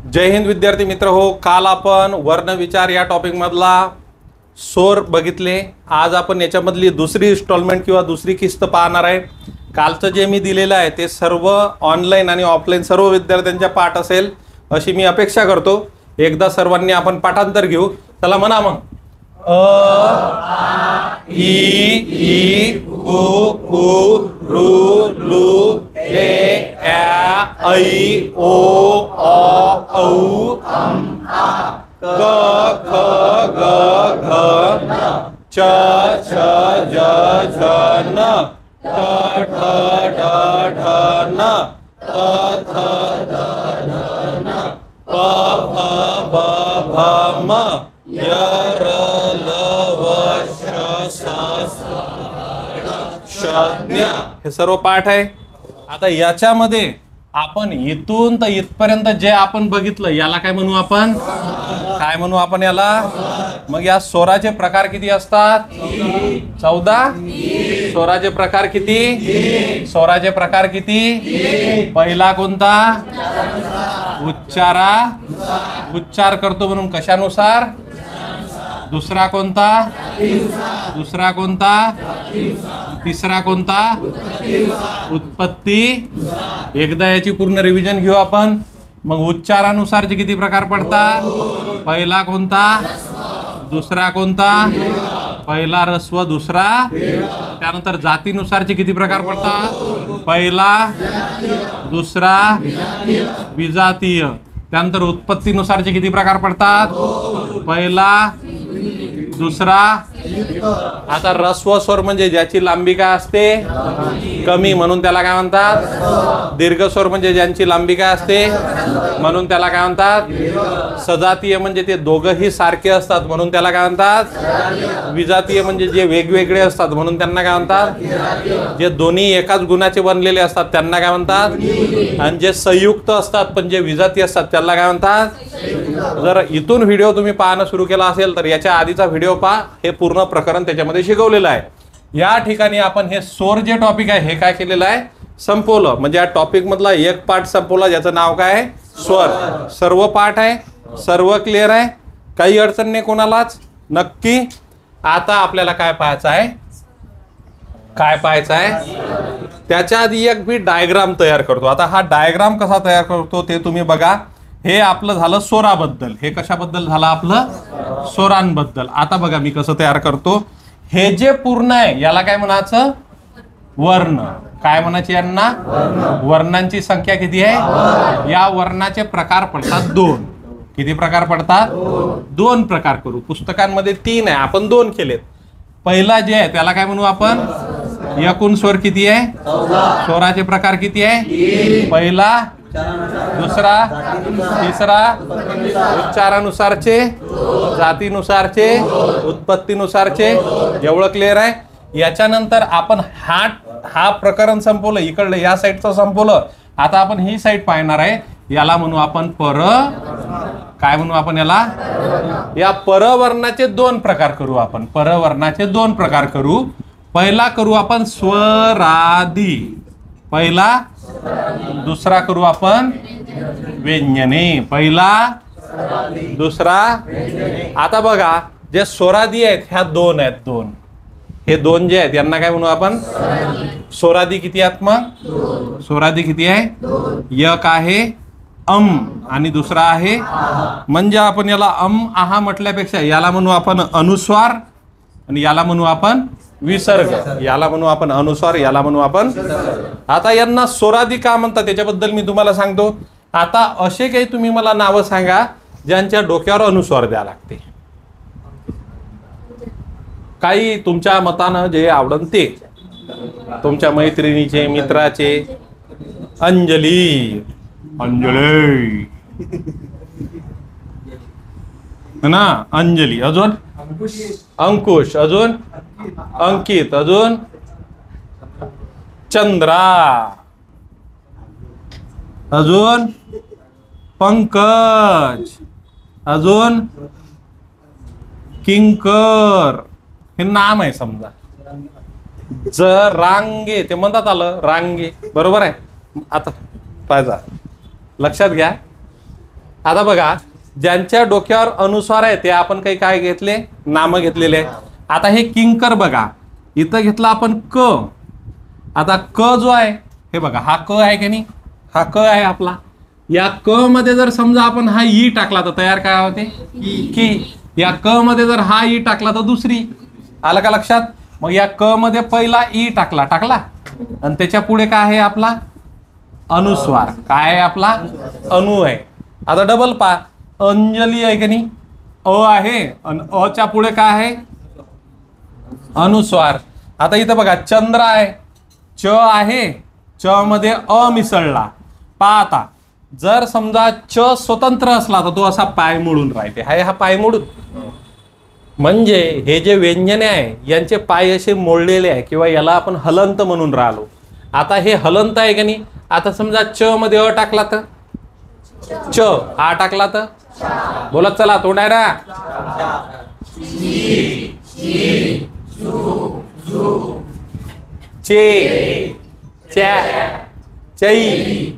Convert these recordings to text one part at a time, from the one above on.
जय हिंद विद्यार्थी मित्र हो. काल आपण वर्ण विचार या टॉपिक मधला स्वर बघितले. आज आपण याच्यामधली दुसरी इन्स्टॉलमेंट किंवा दुसरी किस्त पाहणार आहे. कालचं जे मी दिलेलं आहे ते सर्व ऑनलाईन आणि ऑफलाईन सर्व विद्यार्थ्यांच्या पाठ असेल अशी मी अपेक्षा करतो. एकदा सर्वांनी आपण पाठांतर घेऊ. चला म्हणा मग. अ आ इ ई उ ऊ ऋ लृ ए आ ऐ ओ अ औ क ख ग घ च छ ज झ न ट ठ ड ढ न त थ द ध न प फ ब भ म य र ल व श स ष हे सर्व पाठ आहे. आता याच्यामध्ये आपण इथून तर इथपर्यंत जे आपण बघितलं याला काय म्हणू आपण? काय म्हणू आपण याला? मग या स्वराचे प्रकार किती असतात? 14. स्वराचे प्रकार किती? स्वराचे प्रकार किती? पहिला कोणता? उच्चार करतो म्हणून कशानुसार? दुसरा कोणता? दुसरा कोणता? तिसरा कोणता? उत्पत्ती. एकदा याची पूर्ण रिव्हिजन घेऊ आपण. मग उच्चारानुसारचे किती प्रकार पडतात? पहिला कोणता? दुसरा कोणता? पहिला ऱ्हस्व, दुसरा. त्यानंतर जातीनुसारचे किती प्रकार पडतात? पहिला, दुसरा, विजातीय. त्यानंतर उत्पत्तीनुसारचे किती प्रकार पडतात? पहिला, दुसरा. आता ऱ्हस्व स्वर म्हणजे ज्याची लांबी काय असते? कमी, म्हणून त्याला काय म्हणतात? दीर्घ स्वर म्हणजे ज्यांची लांबी काय असते? म्हणून त्याला काय म्हणतात? सजातीय म्हणजे ते दोघंही सारखे असतात म्हणून त्याला काय म्हणतात? विजातीय म्हणजे जे वेगवेगळे असतात म्हणून त्यांना काय म्हणतात? जे दोन्ही एकाच गुणाचे बनलेले असतात त्यांना काय म्हणतात? आणि जे संयुक्त असतात पण जे विजातीय असतात त्याला काय म्हणतात? जर इथून व्हिडिओ तुम्ही पाहणं सुरू केला असेल तर याच्या आधीचा व्हिडिओ पहा. हे पूर्ण प्रकरण त्याच्यामध्ये शिकवलेलं आहे. या ठिकाणी आपण हे स्वर जे टॉपिक आहे हे काय केलेलं आहे? संपवलं. म्हणजे या टॉपिक मधला एक पाठ संपवला ज्याचं नाव काय आहे? स्वर. सर्व पाठ आहे, सर्व क्लिअर आहे, काही अडचण नाही कोणालाच? नक्की. आता आपल्याला काय पाहायचं आहे? काय पाहायचं आहे? त्याच्या आधी एक मी डायग्राम तयार करतो. आता हा डायग्राम कसा तयार करतो ते तुम्ही बघा. हे आपलं झालं स्वराबद्दल. हे कशाबद्दल झालं? आपलं स्वरांबद्दल. आता बघा मी कसं तयार करतो. हे जे पूर्ण आहे याला काय म्हणायचं? वर्ण. काय म्हणायचे यांना? वर्णांची संख्या किती आहे? या वर्णाचे प्रकार पडतात 2. किती प्रकार पडतात? 2 प्रकार करू. पुस्तकांमध्ये 3 आहे, आपण 2 केलेत. पहिला जे आहे त्याला काय म्हणू आपण? एकूण स्वर किती आहे? स्वराचे प्रकार किती आहे? पहिला, दुसरा, तिसरा. उच्चारानुसारचे, जातीनुसारचे, उत्पत्तीनुसारचे. एवढं क्लिअर आहे? याच्यानंतर आपण हा प्रकरण संपवलं. इकडलं या साईडचं संपवलं. आता आपण ही साईड पाहणार आहे. याला म्हणू आपण पर. काय म्हणू आपण याला? या परवर्णाचे 2 प्रकार करू आपण. परवर्णाचे 2 प्रकार करू. पहिला करू आपण स्वरादी. पहिला. दुसरा करू आपण व्यंजने. पहिला, दुसरा. आता बघा जे स्वरादी आहेत ह्या 2 आहेत. 2 हे 2 जे आहेत यांना काय म्हणू आपण? स्वरादी किती आहेत मग? स्वरादी किती आहे? एक आहे आणि दुसरा आहे. म्हणजे आपण याला आहा म्हटल्यापेक्षा याला म्हणू आपण अनुस्वार आणि याला म्हणू आपण विसर्ग. याला म्हणू आपण अनुस्वार, याला म्हणू आपण. आता यांना स्वरादी का म्हणतात त्याच्याबद्दल मी तुम्हाला सांगतो. आता असे काही तुम्ही मला नावं सांगा ज्यांच्या डोक्यावर अनुस्वार द्यावं लागते. काही तुमच्या मतानं जे आवडन ते. तुमच्या मैत्रिणीचे, मित्राचे. अंजली. अंजली ना? अंजली. अजून अंकुश. अजून अंकित. अजून चंद्रा. अजून पंकज. अजून किंकर. हे नाम आहे समजा. रांगे ते म्हणतात आलं रांगे. बरोबर आहे? आता पाहिजे लक्षात घ्या. आता बघा, ज्यांच्या डोक्यावर अनुस्वार आहे ते आपण काही काय घेतले, नाम घेतलेले आहे. आता हे किंकर बघा, इथं घेतला आपण क. आता क जो आहे हे बघा, हा क आहे की नाही, हा क आहे आपला. या क मध्ये जर समजा आपण हा ई टाकला तर तयार काय होते, की. या क मध्ये जर हा ई टाकला तर दुसरी. आलं का लक्षात? मग या क मध्ये पहिला ई टाकला आणि त्याच्या पुढे काय आहे आपला अनुस्वार. काय आहे आपला अनु आहे. आता डबल पा, अंजली आहे की नाही, अ आहे आणि अ च्या पुढे काय आहे अनुस्वार. आता इथं बघा चंद्र आहे, च आहे, च मध्ये अ मिसळला. पा आता जर समजा च स्वतंत्र असला तर तो असा पाय मोडून राहते. हाय हा पाय मोडून, म्हणजे हे जे व्यंजने आहे यांचे पाय असे मोडलेले आहे, किंवा याला आपण हलंत म्हणून राहिलो. आता हे हलंत आहे का नाही. आता समजा च मध्ये अ टाकला तर च, आ टाकला तर बोलत चला, तोंड आहे ना. चे, च्या, चई.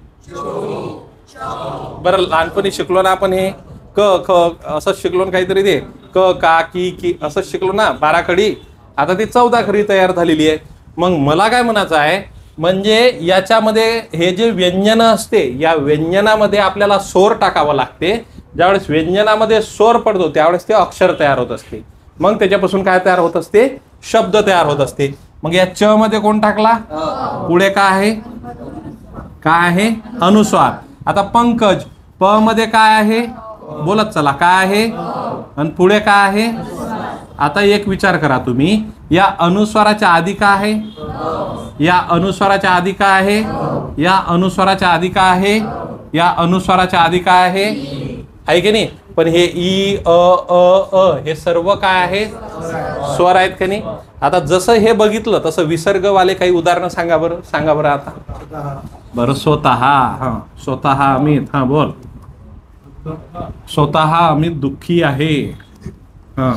बरं लहानपणी शिकलो ना आपण हे क ख असंच शिकलो ना काहीतरी, ते क का की असंच शिकलो ना 12 खडी. आता ती 14 खडी तयार झालेली आहे. मग मला काय म्हणायचं आहे, म्हणजे याच्यामध्ये हे जे व्यंजन असते या व्यंजनामध्ये आपल्याला स्वर टाकावं लागते. ज्यावेळेस व्यंजनामध्ये स्वर पडतो त्यावेळेस ते अक्षर तयार होत असते. मग त्याच्यापासून काय तयार होत असते, शब्द तयार होत असते. मग या च मध्ये कोण टाकला, पुढे काय आहे, काय आहे अनुस्वार. आता पंकज, प मध्ये काय आहे बोलत चला, काय आहे आणि पुढे काय आहे. आता एक विचार करा तुम्ही, या अनुस्वाराच्या आधी काय आहे, या अनुस्वाराच्या आधी काय आहे, या अनुस्वाराच्या आधी काय आहे, या अनुस्वाराच्या आधी काय आहे की नाही. पण हे ई अ अ अ हे सर्व काय आहे, स्वर आहेत की नाही. आता जसं हे बघितलं तसं विसर्गवाले काही उदाहरणं सांगा बरं, सांगा बरं आता. बरं स्वतः, हा स्वतः अमित, हा बोल. स्वतः अमित दुःखी आहे, हा,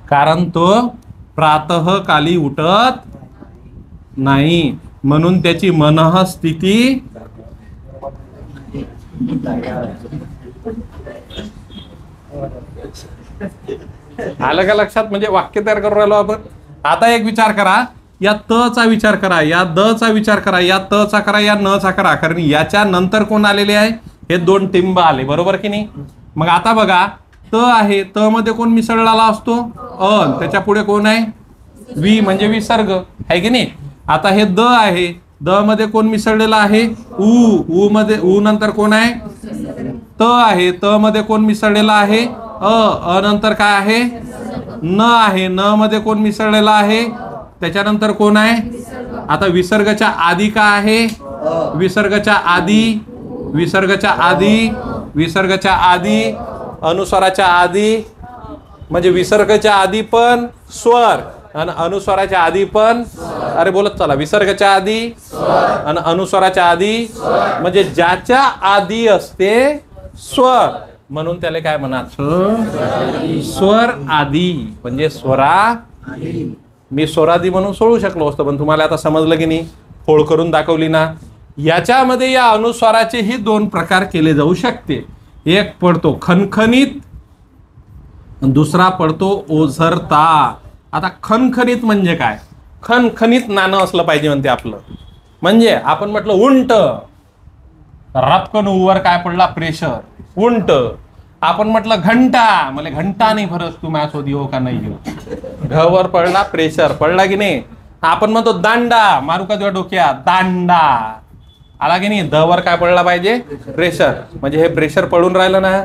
कारण तो प्रातःकाली उठत नाही म्हणून त्याची मनः स्थिती आलं का लक्षात. म्हणजे वाक्य तयार करून राहिलो आपण. आता एक विचार करा, या त चा विचार करा, या द चा विचार करा, या त चा करा, या न चा करा. कारण याच्या नंतर कोण आलेले आहे, हे 2 टिंब आले, बरोबर की नाही. मग आता बघा त आहे, त मध्ये कोण मिसळलेला असतो अ, त्याच्या पुढे कोण आहे वी म्हणजे विसर्ग आहे की नाही. आता हे द आहे, द मध्ये कोण मिसळलेला आहे उ, उ मध्ये उ नंतर कोण आहे त आहे, त मध्ये कोण मिसळलेला आहे अ नंतर काय आहे न आहे, न मध्ये कोण मिसळलेला आहे त्याच्यानंतर कोण आहे. आता विसर्गाच्या आधी काय आहे, विसर्गाच्या आधी, विसर्गाच्या आधी, विसर्गाच्या आधी, अनुस्वाराच्या आधी, म्हणजे विसर्गाच्या आधी पण स्वर आणि अनुस्वाराच्या आधी पण, अरे बोलत चला, विसर्गाच्या आधी आणि अनुस्वाराच्या आधी, म्हणजे ज्याच्या आधी असते स्वर म्हणून त्याला काय म्हणायचं, स्वर आधी, म्हणजे स्वरा. मी स्वरादी म्हणून सोडू शकलो असतो पण तुम्हाला आता समजलं की नाही, फोड करून दाखवली ना. याच्यामध्ये या अनुस्वाराचे ही 2 प्रकार केले जाऊ शकते. एक पडतो खणखणीत, दुसरा पडतो ओझरता. आता खणखणीत म्हणजे काय, खणखणीत नाणं असलं पाहिजे म्हणते आपलं. म्हणजे आपण म्हटलं उंट, रापकन उवर काय पडला प्रेशर, उंट. आपण म्हटलं घंटा, मला घंटा नाही भरत तू माझ्यासोबत येऊ का नाही येऊ, घवर पडला प्रेशर, पडला की नाही. आपण म्हणतो दांडा, मारू का तुझ्या डोक्यात, दांडा आला की नाही. द वर काय पडला पाहिजे प्रेशर, म्हणजे हे प्रेशर पडून राहिलं ना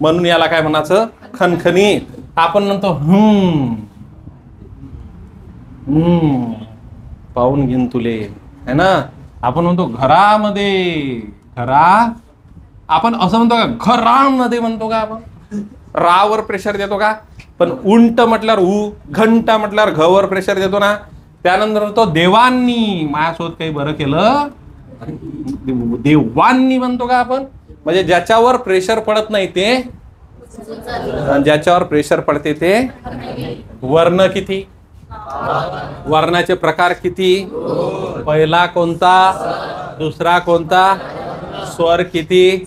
म्हणून याला काय म्हणायचं खणखणीत. आपण म्हणतो पाहून घेईन तुले है ना. आपण म्हणतो घरामध्ये, घरा आपण असं म्हणतो का, घरामध्ये म्हणतो का आपण, रावर प्रेशर देतो का. पण उंट म्हटल्यावर उ, घंटा म्हटल्यावर घवर प्रेशर देतो ना. त्यानंतर तो देवांनी माझ्यासोबत काही बरं केलं, देवांनी म्हणतो का आपण, म्हणजे ज्याच्यावर प्रेशर पडत नाही ते, ज्याच्यावर प्रेशर पडते ते. वर्ण किती, वर्णाचे प्रकार किती, पहिला कोणता, दुसरा कोणता, स्वर किती,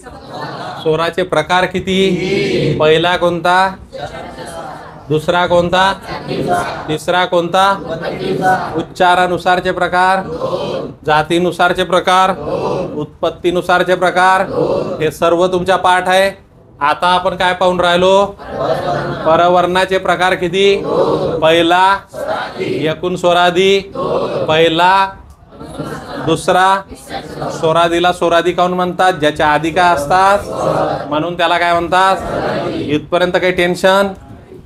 स्वराचे प्रकार किती? पहिला कोणता? दुसरा कोणता? तिसरा कोणता? उच्चारानुसारचे प्रकार, जातीनुसारचे प्रकार, उत्पत्तीनुसारचे प्रकार, हे सर्व तुमचा पाठ आहे. आता आपण काय पाहून राहिलो? परवर्णाचे प्रकार किती? पहिला, एकूण स्वरादी, पहिला, दुसरा. स्वरादीला स्वरादी काऊन म्हणतात? ज्याच्या आधी काय असतात म्हणून त्याला काय म्हणतात. इथपर्यंत काही टेन्शन.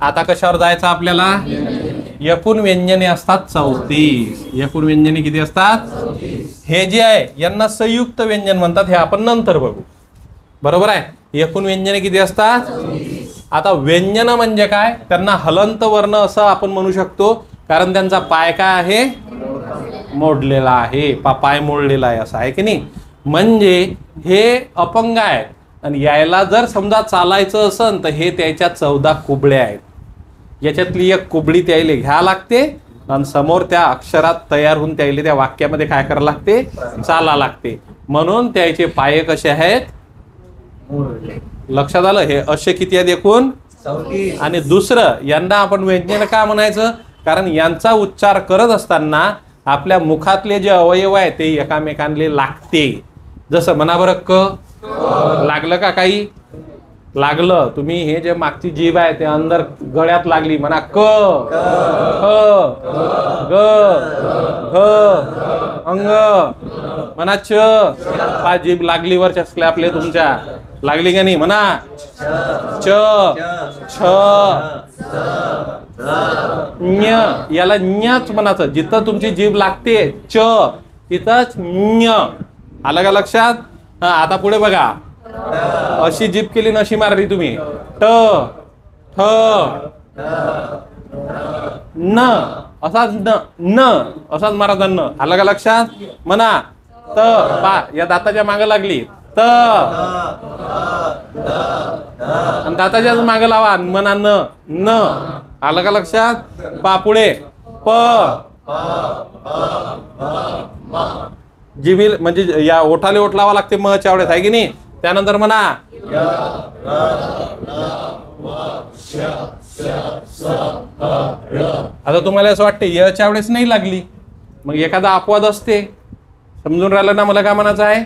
आता कशावर जायचं आपल्याला? एकूण व्यंजने असतात 34. एकूण व्यंजने किती असतात? हे जे आहे यांना संयुक्त व्यंजन म्हणतात. हे आपण नंतर बघू. बरोबर आहे. एकूण व्यंजने किती असतात? आता व्यंजन म्हणजे काय? त्यांना हलंत वर्ण असं आपण म्हणू शकतो, कारण त्यांचा पाय काय आहे? मोडलेला आहे. पाय मोडलेला आहे, असं आहे की नाही. म्हणजे हे अपंग आहे आणि यायला जर समजा चालायचं असेल तर हे त्याच्या 14 कुबळ्या आहेत. याच्यातली एक कुबळी त्याला घ्या लागते आणि समोर त्या अक्षरात तयार होऊन त्याला त्या वाक्यामध्ये काय करावं लागते? चाला लागते. म्हणून त्याचे पाय कसे आहेत? लक्षात आलं? हे असे किती आहेत एकूण? 34. आणि दुसरं, यांना आपण व्यंजन का म्हणायचं? कारण यांचा उच्चार करत असताना आपल्या मुखातले जे अवयव आहे ते एकामेकांना लागते. जसं म्हणा बरं, क लागलं का? काही लागलं. तुम्ही हे जे मागची जीभ आहे ते अंदर गळ्यात लागली, म्हणा क, ख, ग, घ, अंग, म्हणा च. पा जीभ लागली वरच्या स्लॅपले तुमच्या, लागली का नाही? म्हणा च, छ, ञ. याला ञच म्हणायचं. जिथं तुमची जीभ लागते च तिथंच ञ. आलं का लक्षात? हा, आता पुढे बघा. अशी जीभ केली, नशी मारली तुम्ही. ट, ठ, न, असाच न असाच मारायचा न. आलं का लक्षात? म्हणा त. पा या दाताच्या मागे लागली त, आणि दाताच्याच मागे लावा, म्हणा न. न. आलं का लक्षात? पा पुढे प. जीबी म्हणजे या ओठाले ओठ लावा लागते म च्या आवडेत, आहे की नाही? त्यानंतर म्हणा आता तुम्हाला असं वाटतं याच्या वेळेस नाही लागली, मग एखादा अपवाद असते. समजून राहिलं ना मला काय म्हणायचं आहे?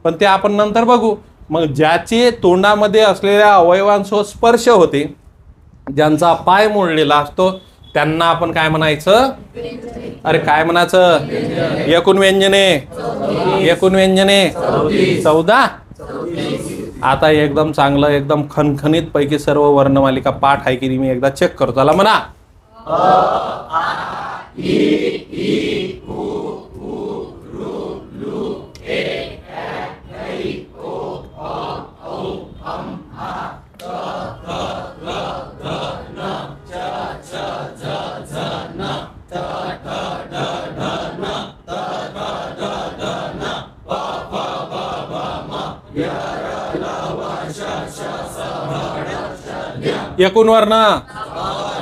पण ते आपण नंतर बघू. मग ज्याचे तोंडामध्ये असलेल्या अवयवांसोबत स्पर्श होते, ज्यांचा पाय मोडलेला असतो, त्यांना आपण काय म्हणायचं? अरे काय म्हणायचं? एकूण व्यंजने. एकूण व्यंजने 14. आता एकदम चांगलं, एकदम खणखणीत पैकी सर्व वर्णमालिका पाठ आहे की मी एकदा चेक करतो. चला म्हणा. एकूण वर्ण.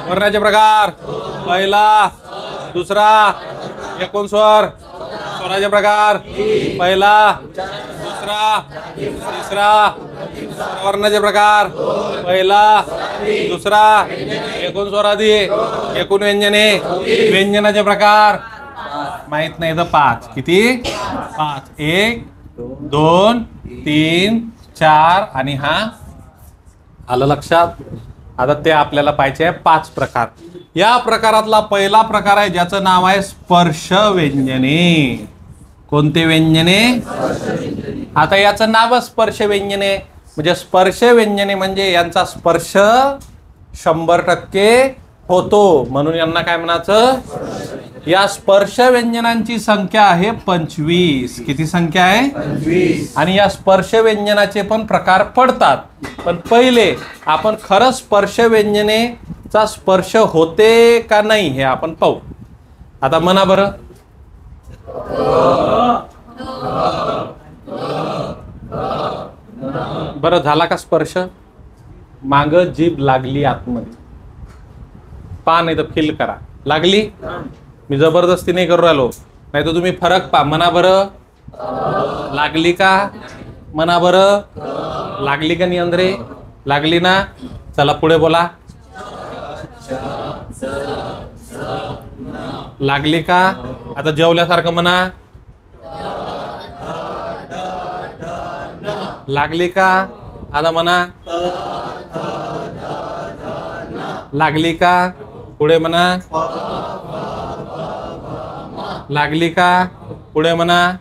वर्णाचे प्रकार पहिला, दुसरा, एकूण स्वर. स्वराचे प्रकार पहिला, दुसरा, तिसरा. वर्णाचे प्रकार पहिला, दुसरा, एकूण स्वरादी, एकूण व्यंजने. व्यंजनाचे प्रकार माहित नाही तर 5. किती? 5. 1, 2, 3, 4 आणि हा. आलं लक्षात? आता ते आपल्याला पाहिजे आहे 5 प्रकार. या प्रकारातला पहिला प्रकार आहे ज्याचं नाव आहे स्पर्श व्यंजने. कोणते व्यंजने? आता याचं नाव स्पर्श व्यंजने. म्हणजे स्पर्श व्यंजने म्हणजे यांचा स्पर्श 100% होतो, म्हणून यांना काय म्हणायचं? या स्पर्श व्यंजनांची संख्या आहे 25. किती संख्या आहे? 25. आणि या स्पर्श व्यंजनाचे पण प्रकार पडतात. पण पहिले आपण खरं स्पर्श व्यंजनेचा स्पर्श होते का नाही हे आपण पाहू. आता म्हणा बरं. बरं झाला का स्पर्श? माग जीभ लागली आतमध्ये. पा नाही तर फील करा. लागली? मी जबरदस्ती नाही करू राहिलो, नाही तर तुम्ही फरक पा. म्हणा बरं. लागली का? म्हणा बरं. लागली का नाही अंधरे? लागली ना. चला पुढे बोला. लागली का? आता जेवल्यासारखं म्हणा. लागली का? आता म्हणा. लागली का? पुढे म्हणा. लागली का? पुढे म्हणा.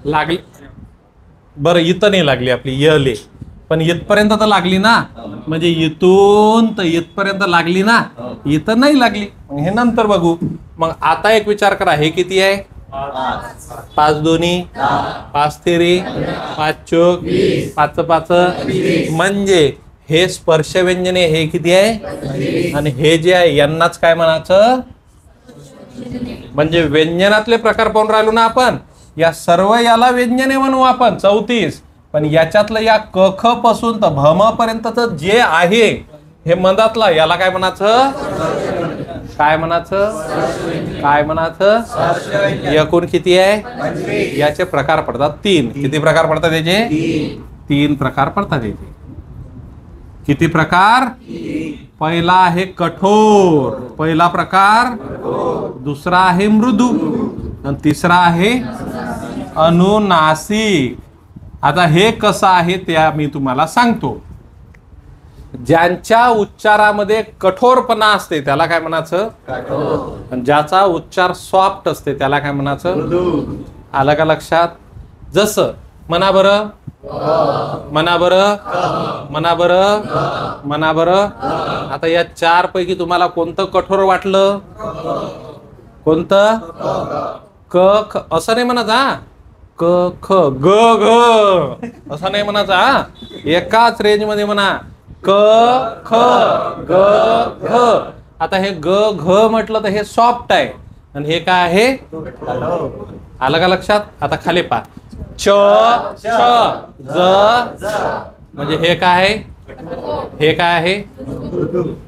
लागली. बरं इथं नाही लागली आपली यले, पण इथपर्यंत तर लागली ना. म्हणजे इथून तर इथपर्यंत लागली ना. इथं नाही लागली. मग हे नंतर बघू. मग आता एक विचार करा, हे किती आहे? 5 दोन्ही 5 तेरी 5 चोक 5 5. म्हणजे हे स्पर्श व्यंजने हे किती आहे? आणि हे जे आहे यांनाच काय म्हणायचं? म्हणजे व्यंजनातले प्रकार पाहून राहिलो ना आपण. या सर्व याला व्यंजने म्हणू आपण 34. पण याच्यातलं या क ख पासून तर भम पर्यंतच जे आहे हे मधातला याला काय म्हणायचं? काय म्हणायचं? काय म्हणायचं? एकूण किती आहे? याचे प्रकार पडतात 3. किती प्रकार पडतात याचे? 3 प्रकार पडतात याचे. किती प्रकार? पहिला आहे कठोर. पहिला प्रकार. दुसरा आहे मृदू. आणि तिसरा आहे अनुनासिक. आता हे कसं आहे ते मी तुम्हाला सांगतो. ज्यांच्या उच्चारामध्ये कठोरपणा असते त्याला काय म्हणायचं? आणि ज्याचा उच्चार सॉफ्ट असते त्याला काय म्हणायचं? आलं का लक्षात? जसं म्हणा बरं. म्हणा बरं. म्हणा बरं. म्हणा बरं. आता या 4 पैकी तुम्हाला कोणतं कठोर वाटलं? कोणतं? क ख असं नाही म्हणायचं. क ख ग घ असं नाही म्हणायचं. एकाच रेंज मध्ये म्हणा. क ख ग घ. आता हे ग घ म्हटलं तर हे सॉफ्ट आहे आणि हे काय आहे? आलं का लक्षात? आता खाली पहा. च छ ज म्हणजे हे काय आहे? हे काय आहे?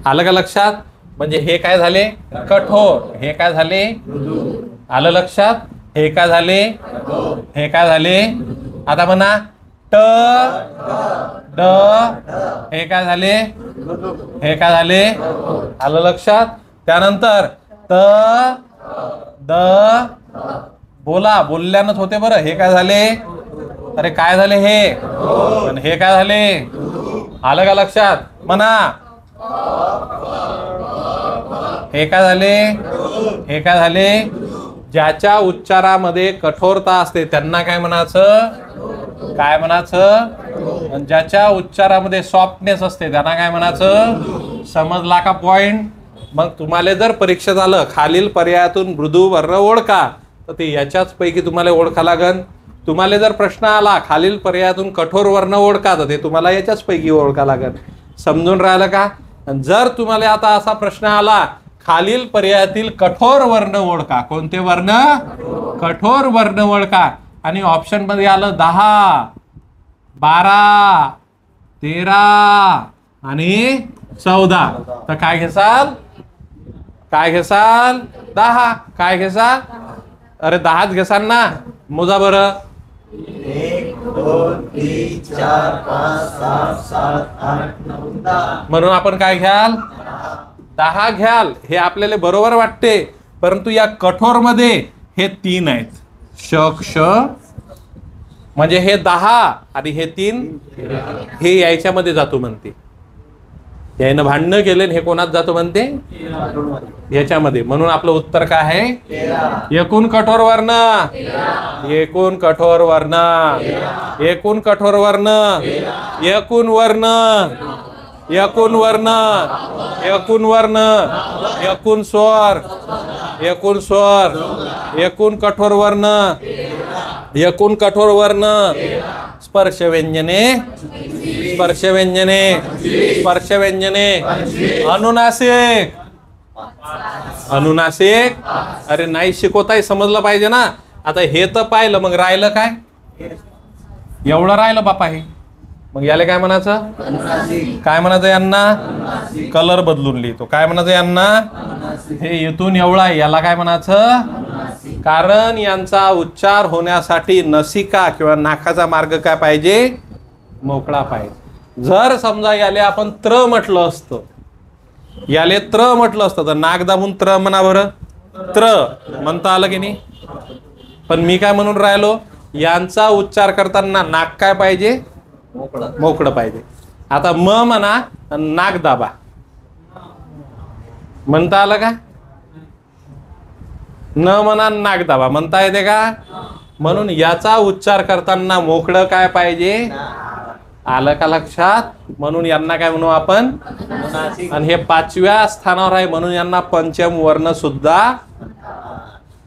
आलं का लक्षात? म्हणजे हे काय झाले? कठोर. हे काय झाले? आलं लक्षात? हे काय झाले? हे काय झाले? आता म्हणा ट ड. हे काय झाले? हे काय झाले? आलं लक्षात? त्यानंतर त द. बोला. बोलल्यानंच होते बरं. हे काय झाले? अरे काय झाले हे? आणि हे काय झाले? आलं का लक्षात? म्हणा. हे काय झाले? हे काय झाले? ज्याच्या उच्चारामध्ये कठोरता असते त्यांना काय म्हणायचं? काय म्हणायचं? आणि ज्याच्या उच्चारामध्ये सॉफ्टनेस असते त्यांना काय म्हणायचं? समजला का पॉइंट? मग तुम्हाला जर परीक्षा झालं खालील पर्यायातून मृदू वर्ण ओळखा तर ते याच्याच पैकी तुम्हाला ओळखा लागन. तुम्हाला जर प्रश्न आला खालील पर्यायातून कठोर वर्ण ओळखा तर ते तुम्हाला याच्याच पैकी ओळखा लागन. समजून राहिलं का? जर तुम्हाला आता असा प्रश्न आला खालील पर्यायातील कठोर वर्ण ओळखा. कोणते वर्ण? कठोर वर्ण ओळखा. आणि ऑप्शन मध्ये आलं 10 12 13 आणि 14. तर काय घेसाल? काय घेसाल? 10. काय घेसाल? अरे 10च घेसाल ना. मोजा बरं. 1 2 3 4 5 6 7 8 9 10. म्हणून आपण काय घ्याल? 10 घ्याल. हे आपल्याला बरोबर वाटते. परंतु या कठोर मध्ये हे 3 आहेत. श क्ष म्हणजे हे 10 आणि हे 3 हे याच्यामध्ये जातो म्हणते. यानं भांडणं केले हे कोणात जातो म्हणते? याच्यामध्ये. म्हणून आपलं उत्तर काय आहे? एकूण कठोर वर्ण. एकूण कठोर वर्ण. एकूण कठोर वर्ण. एकूण वर्ण. एकूण वर्ण. एकूण वर्ण. एकूण स्वर. एकूण स्वर. एकूण कठोर वर्ण. एकूण कठोर वर्ण. स्पर्श व्यंजने. स्पर्श व्यंजने. स्पर्श व्यंजने. अनुनासिक. अनुनासिक. अरे नाही शिकवताय समजलं पाहिजे ना. आता हे तर पाहिलं मग राहिलं काय? एवढं राहिलं बापा हे. मग याला काय म्हणायचं? काय म्हणायचं यांना? कलर बदलून लिहितो. काय म्हणायचं यांना? हे इथून एवढा याला काय म्हणायचं? कारण यांचा उच्चार होण्यासाठी नसिका किंवा नाकाचा मार्ग काय पाहिजे, मोकळा पाहिजे. जर समजा याले आपण त्र म्हटलं असतं, याले त्र म्हटलं असतं तर नाक दाबून त्र म्हणा बरं, त्र म्हणता आलं की नाही. पण मी काय म्हणून राहिलो, यांचा उच्चार करताना नाक काय पाहिजे, मोकळं पाहिजे. आता म म्हणा नाक दाबा, म्हणता आलं का. न म्हणा नाक दाबा म्हणता येते का. म्हणून याचा उच्चार करताना मोकळं काय पाहिजे, आलं का लक्षात. म्हणून यांना काय म्हणू आपण, आणि हे 5व्या स्थानावर आहे म्हणून यांना पंचम वर्ण सुद्धा.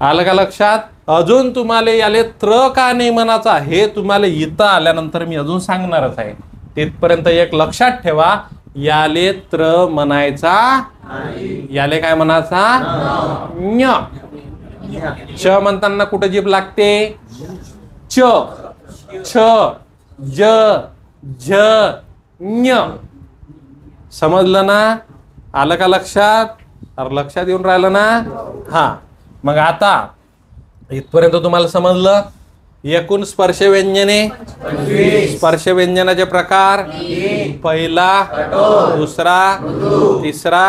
आलं का लक्षात. अजून तुम्हाला याले त्र का नाही म्हणाचा हे तुम्हाला इथं आल्यानंतर मी अजून सांगणारच आहे. तिथपर्यंत एक लक्षात ठेवा, याले त्र म्हणायचा, याले काय म्हणायचा, ञ. च म्हणताना कुठं जीभ लागते, च, छ, ज, झ, ञ. समजलं ना, आलं का लक्षात. अरे लक्षात येऊन राहिलं ना. हा मग आता इथपर्यंत तुम्हाला समजलं. एकूण स्पर्श व्यंजने, स्पर्श व्यंजनाचे प्रकार, पहिला, दुसरा, तिसरा.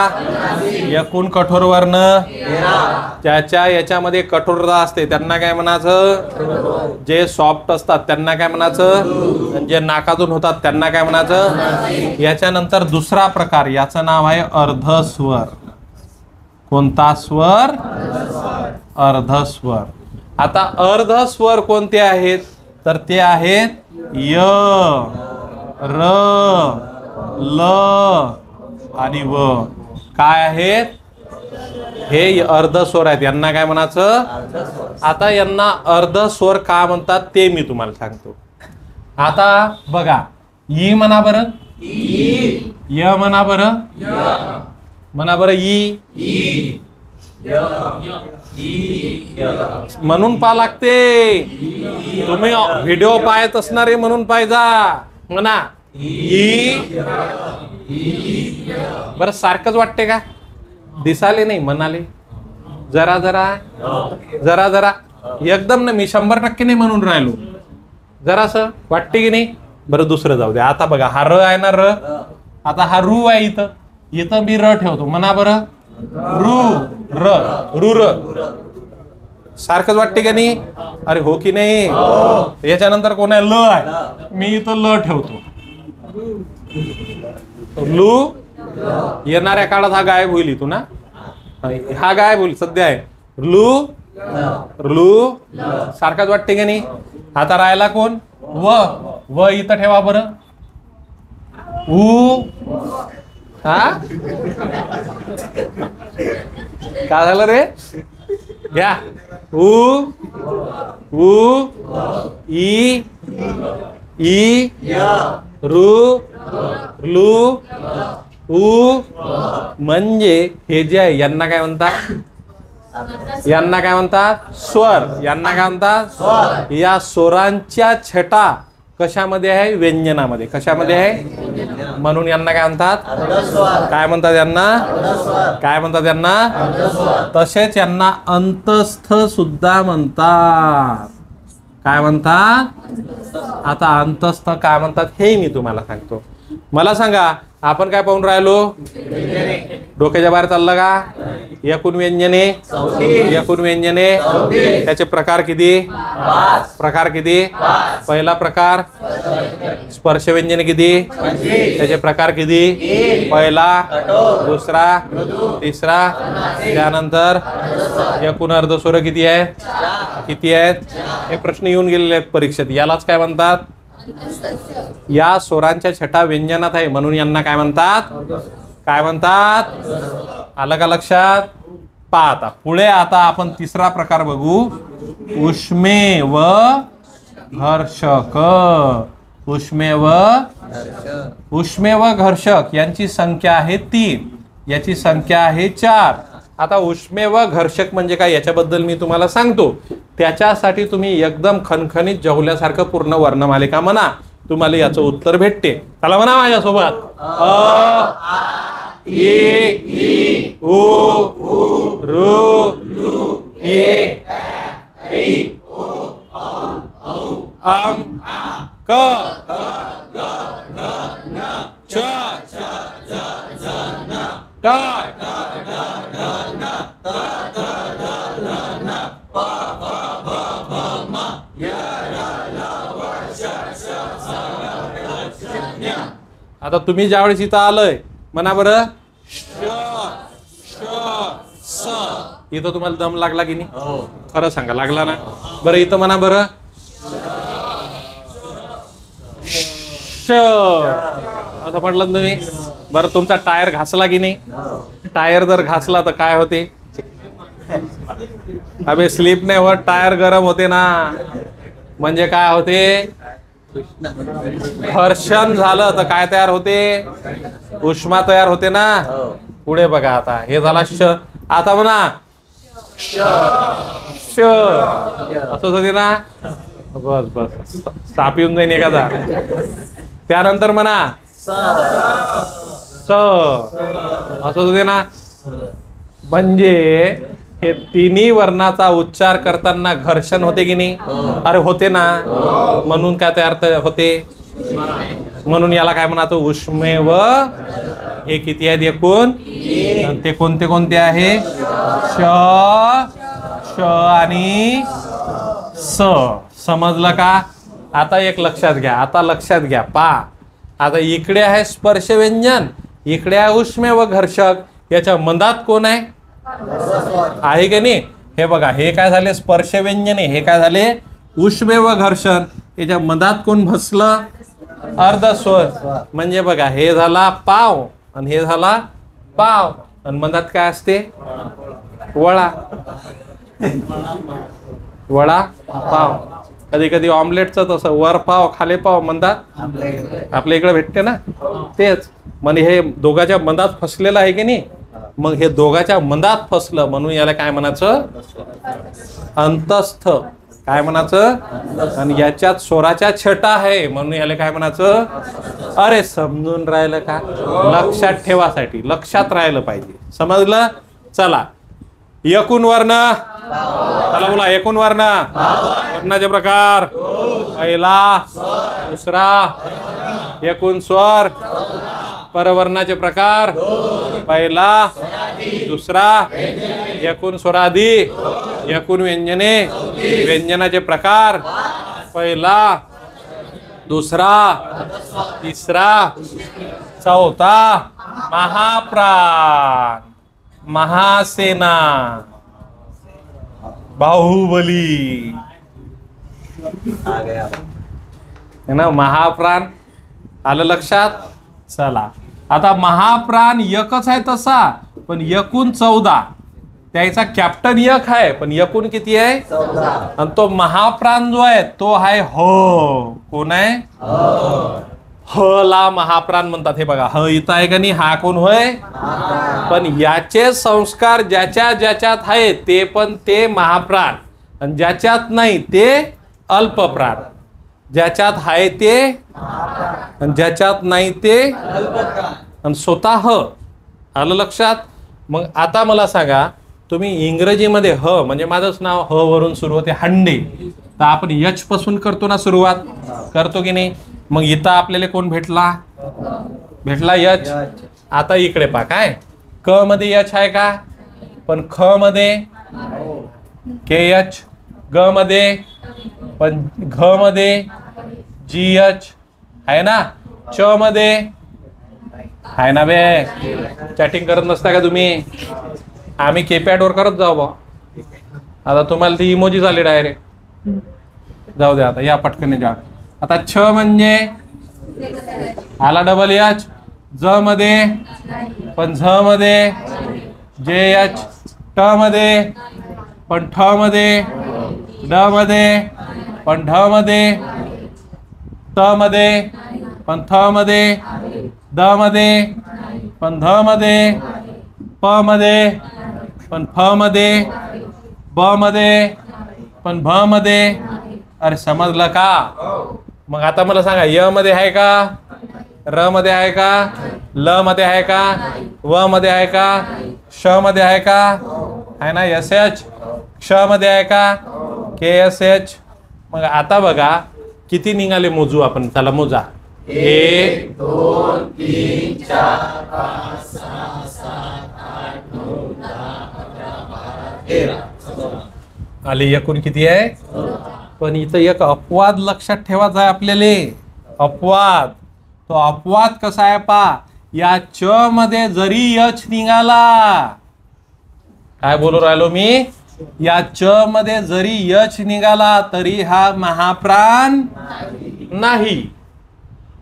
एकूण कठोर वर्ण, त्याच्या याच्यामध्ये कठोरता असते त्यांना काय म्हणायचं, जे सॉफ्ट असतात त्यांना काय म्हणायचं, जे नाकातून होतात त्यांना काय म्हणायचं. याच्यानंतर दुसरा प्रकार, याचं नाव आहे अर्धस्वर. कोणता स्वर, अर्धस्वर. आता अर्धस्वर कोणते आहेत, तर ते आहेत य, र, ल आणि व. काय आहेत हे अर्धस्वर आहेत, यांना काय म्हणायचं. आता यांना अर्धस्वर का म्हणतात ते मी तुम्हाला सांगतो. आता बघा, ई म्हणा बरं, य म्हणा बरं, म्हणा बरं ई. म्हणून पा लागते, तुम्ही व्हिडिओ पाहत असणारे म्हणून पाहिजा म्हणा. ई बरं सारखंच वाटते का, दिसाले नाही म्हणाले, जरा जरा जरा जरा एकदम ना. मी 100% नाही म्हणून राहिलो, जरासं वाटते की नाही. बरं दुसरं जाऊ दे. आता बघा हा र आहे ना, र. आता हा रू आहे इथं, इथं मी र ठेवतो. म्हणा बरं रू, र, रू र. सारखंच वाटते का नाही. अरे हो की नाही. याच्यानंतर कोण आहे, ल आहे. मी इथं ल ठेवतो. लू येणाऱ्या काळात हा गायब होईल इथून ना, हा गायब होईल. सध्या आहे लू, लू. सारखाच वाटते का नाही. आता राहिला कोण, व. व इथं ठेवा बरं. ऊ, हा काय झालं रे, घ्या. ऊ, ऊ, ई, ई, रू, लू, ऊ. म्हणजे हे जे आहे यांना काय म्हणतात, यांना काय म्हणतात स्वर. यांना काय म्हणतात, या स्वरांच्या छटा कशामध्ये आहे, व्यंजनामध्ये. कशामध्ये आहे, म्हणून यांना काय म्हणतात, काय म्हणतात यांना, काय म्हणतात यांना. तसेच यांना अंतस्थ सुद्धा म्हणतात. काय म्हणतात. आता अंतस्थ काय म्हणतात हे मी तुम्हाला सांगतो. मला सांगा, आपण काय पाहून राहिलो, डोक्याच्या बाहेर चाललं का. एकूण व्यंजने, एकूण व्यंजने, त्याचे प्रकार किती, प्रकार किती. पहिला प्रकार स्पर्श व्यंजने किती, त्याचे प्रकार किती. पहिला, दुसरा, तिसरा. त्यानंतर एकूण अर्धस्वर किती आहेत, किती आहेत. हे प्रश्न येऊन गेलेले आहेत परीक्षेत. यालाच काय म्हणतात, या स्वरांच्या छटा व्यंजनात आहे म्हणून यांना काय म्हणतात, काय म्हणतात. आलं का लक्षात. पहा आता पुढे. आता आपण तिसरा प्रकार बघू, उष्मे व घर्षक. उष्मे व, उष्मे व घर्षक यांची संख्या आहे 3, याची संख्या आहे 4. आता उष्मे व घर्षक म्हणजे काय याच्याबद्दल मी तुम्हाला सांगतो. त्याच्यासाठी तुम्ही एकदम खणखणीत जेवल्यासारखं पूर्ण वर्णमालिका म्हणा, तुम्हाला याचं उत्तर भेटते. चला म्हणा माझ्यासोबत. अ, ई, उ, ऋ, ए, अम क च ट आता तुम्ही ज्यावेळेस इथं आलंय म्हणा बरं श श स. इथं तुम्हाला दम लागला की नाही? खरं सांगा लागला ना? बरं इथं म्हणा बरं श. असं म्हटलं तुम्ही. बरं तुमचा टायर घासला की नाही? टायर जर घासला तर काय होते? अबे स्लिप नाही होत, टायर गरम होते ना. म्हणजे काय होते? घर्षण झालं तर काय तयार होते? उष्मा तयार होते ना. पुढे बघा आता हे झाला श. आता म्हणा श. असंच होते ना. बस बस साप येऊन जाईन एखादा. त्यानंतर म्हणा स. असंच होते ना. म्हणजे हे तिन्ही वर्णाचा उच्चार करताना घर्षण होते की नाही? अरे होते ना. म्हणून काय तयार होते? म्हणून याला काय म्हणतो? उष्मेव. हे किती आहेत एकूण? ते कोणते कोणते आहे? श श आणि स. समजलं का? आता एक लक्षात घ्या. आता लक्षात घ्या. पा आता इकडे आहे स्पर्श व्यंजन, इकडे आहे उष्मे व घर्षक. याच्या मधात कोण आहे? आहे की नाही? हे बघा हे काय झाले? स्पर्श व्यंजने. हे काय झाले? उष्मे व घर्षण. याच्या मधात कोण बसलं? अर्धस्वर. म्हणजे बघा हे झाला पाव आणि हे झाला पाव. आणि मधात काय असते? वळा. वडा पाव. कधी कधी ऑमलेटचं तसं वर पाव खाली पाव म्हणतात. आपल्या इकडे भेटते ना तेच. म्हणजे हे दोघाच्या मधात फसलेलं आहे की नाही? मग हे दोघाच्या मधात फसलं म्हणून याला काय म्हणायचं? अंतस्थ. काय म्हणायचं? आणि याच्यात स्वराच्या छटा आहे म्हणून याला काय म्हणायचं? अरे समजून राहिलं का? लक्षात ठेवासाठी, लक्षात राहिलं पाहिजे. समजलं? चला एकूण वर्ण. चला बोला एकूण वर्ण. वर्णाचे प्रकार पहिला दुसरा. एकूण स्वर. परवर्णाचे प्रकार पहिला दुसरा. एकूण स्वरादी. एकूण व्यंजने. व्यंजनाचे प्रकार पहिला दुसरा तिसरा चौथा. महाप्राण. महासेना. बाहुबली. आ गया. है ना? महाप्राण आलं लक्षात? चला आता महाप्राण एकच आहे तसा, पण एकूण 14. त्याचा कॅप्टन एक आहे पण एकूण किती आहे? 14. आणि तो महाप्राण जो आहे तो आहे ह. कोण आहे? ह ला महाप्राण म्हणतात. हे बघा ह इथं आहे का नाही? हा कोण होय? पण याचे संस्कार ज्याच्या ज्याच्यात आहे ते पण ते महाप्राण, आणि ज्याच्यात नाही ते अल्पप्राण. ज्याच्यात आहे ते आणि ज्याच्यात नाही ते आणि स्वतः. आलं लक्षात? मग आता मला सांगा, तुम्ही इंग्रजीमध्ये ह म्हणजे माझंच नाव ह वरून सुरू होते हंडे, तर आपण यच पासून करतो ना सुरुवात? करतो की नाही? मग इथं आपल्याला कोण भेटला? भेटला यच. आता इकडे पहा काय क मध्ये यच आहे का? पण ख मध्ये के एच. ग मध्ये पण घ मध्ये जी एच आहे ना? च मध्ये आहे ना बे? चॅटिंग करत नसता का तुम्ही? आम्ही कीपॅड वर करत जाऊ बा. आता तुम्हाला ती इमोजी झाली डायरेक्ट. जाऊ द्या आता या पटकन जा. आता छ म्हणजे आला डबल एच. ज मध्ये पण झ मध्ये जे एच. ट मध्ये पण ठ मध्ये. ड मध्ये पण ढ मध्ये. त मध्ये पण थ मध्ये. द मध्ये पण ध मध्ये. प मध्ये पण फ मध्ये. ब मध्ये पण भ मध्ये. अरे समजलं का? मग आता मला सांगा य मध्ये आहे का? र मध्ये आहे का? ल मध्ये आहे का? व मध्ये आहे का? श मध्ये आहे का? आहे ना? S H. क्ष मध्ये आहे का? के एस एच. मग आता बघा किती निघाले मोजू आपण, त्याला मोजा. 1 2 3 4 5 6 7 8 9 10 11 12 13 आले. एकूण किती आहे? पण इथं एक अपवाद लक्षात ठेवायचा आहे आपल्याला. अपवाद, तो अपवाद कसा आहे पा, या च मध्ये जरी यच निघाला, काय बोलू राहिलो मी, या च मध्ये जरी यच निघाला तरी हा महाप्राण नाही.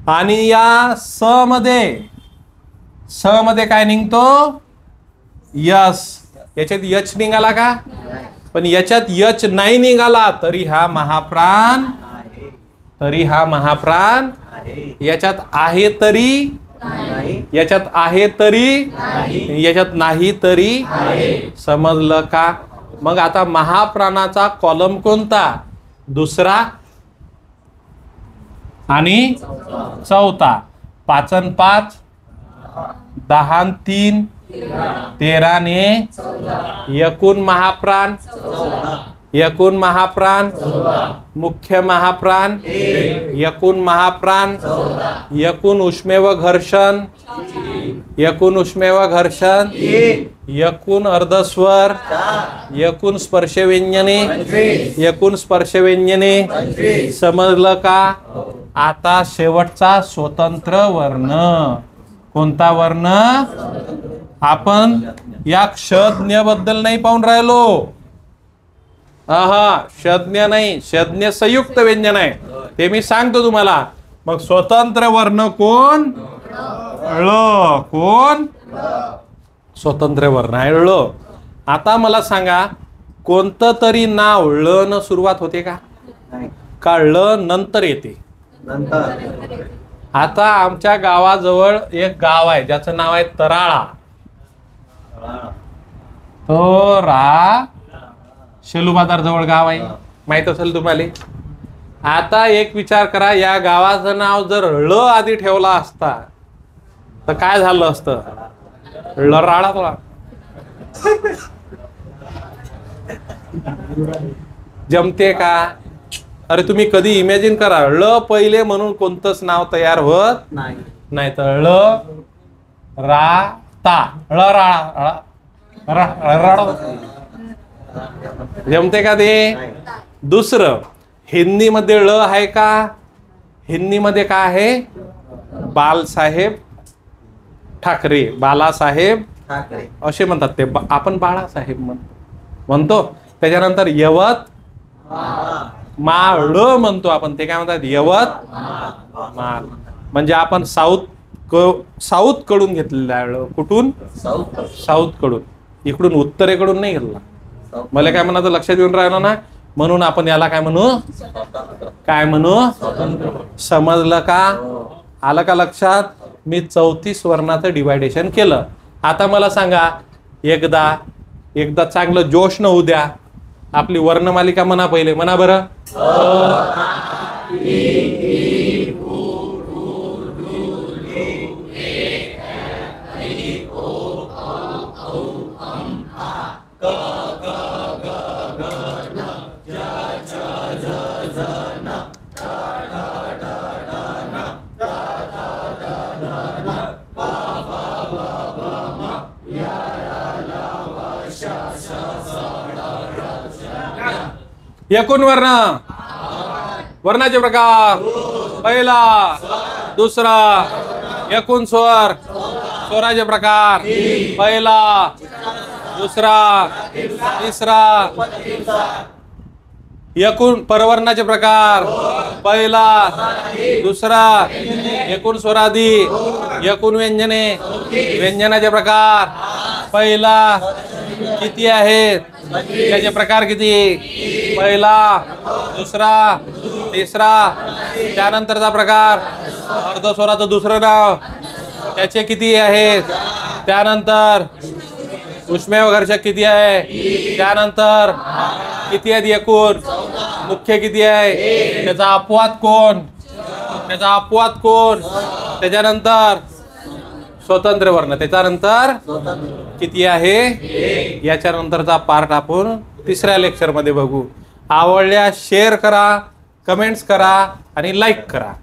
आणि या स मध्ये काय निघतो? यस. याच्यात यच निघाला का? पण याच्यात यच नाही निघाला तरी हा महाप्राण, तरी हा महाप्राण याच्यात आहे तरी, याच्यात आहे तरी, याच्यात नाही तरी. समजलं का? मग आता महाप्राणाचा कॉलम कोणता? दुसरा आणि चौथा. 5 आणि 5 10 आणि 3 13 ने एकूण महाप्राण, एकूण महाप्राण, मुख्य महाप्राण, एकूण महाप्राण, एकूण उष्मेव घर्षण, एकूण उष्मेव घर्षण, एकूण अर्धस्वर, एकूण स्पर्शव्यंजने, एकूण स्पर्शव्यंजने. समजलं का? आता शेवटचा स्वतंत्र वर्ण. कोणता वर्ण? आपण या क्षज्ञ बद्दल नाही पाहून राहिलो. क्षज्ञ नाही, क्षज्ञ संयुक्त व्यंजन आहे, ते मी सांगतो तुम्हाला. मग स्वतंत्र वर्ण कोण? ळ. कोण? स्वतंत्र वर्ण आहे ळ. आता मला सांगा, कोणतं तरी नाव ळ न सुरुवात होते का? का ळ नंतर येते? आता आमच्या गावाजवळ एक गाव आहे ज्याचं नाव आहे तराळा. तो शेलू बाजार जवळ गाव आहे, माहित असेल तुम्हाला. आता एक विचार करा, या गावाचं नाव जर ळ आधी ठेवला असता तर काय झालं असतं? लराळा. जमते का? अरे तुम्ही कधी इमॅजिन करा, ळ पहिले म्हणून कोणतंच नाव तयार होत नाही. तर ळ रा ता, ळराळा. जमते का ते? दुसरं, हिंदीमध्ये ळ आहे का? हिंदीमध्ये काय आहे? बालसाहेब ठाकरे, बालासाहेब असे म्हणतात ते. आपण बाळासाहेब म्हणतो. त्याच्यानंतर यवत माळ म्हणतो आपण, ते काय म्हणतात? यवत माळ. म्हणजे आपण साऊथ कडून घेतलेला आहे. कुठून? साऊथ कडून. इकडून उत्तरेकडून नाही घेतला. मला काय म्हणायचं लक्षात येऊन राहिलं ना? म्हणून आपण याला काय म्हणू? काय म्हणू? समजलं का? आलं का लक्षात? मी 34 वर्णाचं डिवायडेशन केलं. आता मला सांगा, एकदा चांगलं जोश न होऊ द्या, आपली वर्णमालिका म्हणा पहिले. म्हणा बरं. एकूण वर्ण, वर्णाचे प्रकार. पहिला, दुसरा. एकूण स्वर, स्वराचे प्रकार. पहिला, दुसरा, तिसरा. एकूण परवर्णाचे प्रकार. पहिला, दुसरा. एकूण स्वरादी, एकूण व्यंजने, व्यंजनाचे प्रकार. पहिला किती आहेत? त्याचे प्रकार किती? पहिला, दुसरा, तिसरा. त्यानंतरचा प्रकार अर्धस्वराचं दुसरं नाव, त्याचे किती आहेत? त्यानंतर उष्मेय घर्षक किती आहे? त्यानंतर किती आहेत एकूण? मुख्य किती आहे? त्याचा अपवाद कोण? त्याचा अपवाद कोण? त्याच्यानंतर स्वतंत्र वर्ण. त्याच्यानंतर किती आहे? याच्या नंतरचा पार्ट आपण तिसऱ्या लेक्चर मध्ये बघू. आवडल्यास शेअर करा, कमेंट्स करा. आणि लाईक करा.